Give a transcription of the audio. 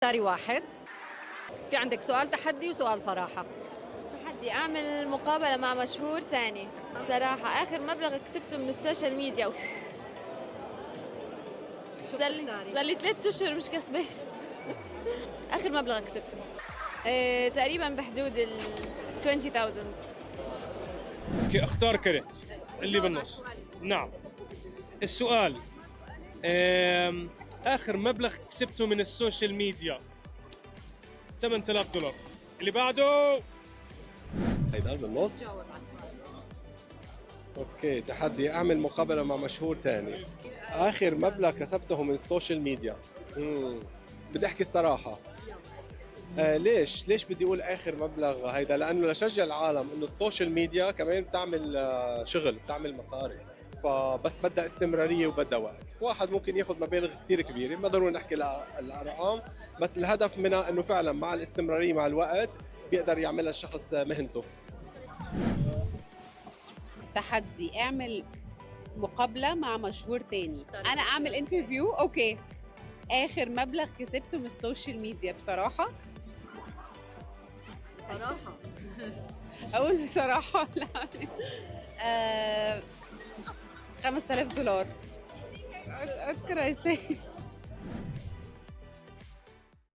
اختاري واحد. في عندك سؤال تحدي وسؤال صراحة. تحدي أعمل مقابلة مع مشهور تاني. صراحة آخر مبلغ كسبته من السوشيال ميديا صار لي 3 أشهر مش كسبة. آخر مبلغ كسبته تقريبا بحدود ال 20,000. اوكي، اختار كرت اللي بالنص. نعم. السؤال اخر مبلغ كسبته من السوشيال ميديا $8,000. اللي بعده. هيدا بالنص. اوكي، تحدي اعمل مقابله مع مشهور تاني. اخر مبلغ كسبته من السوشيال ميديا. بدي احكي الصراحه. ليش بدي اقول اخر مبلغ هيدا؟ لانه لشجع العالم انه السوشيال ميديا كمان بتعمل شغل، بتعمل مصاري، فبس بدها استمراريه وبدها وقت. واحد ممكن ياخذ مبالغ كثير كبيره، ما ضروري نحكي الارقام، بس الهدف منها انه فعلا مع الاستمراريه مع الوقت بيقدر يعملها الشخص مهنته. تحدي اعمل مقابلة مع مشهور تاني. انا اعمل انترفيو. اوكي، اخر مبلغ كسبته من السوشيال ميديا بصراحة اقول بصراحة لا $5,000. اذكر ازاي.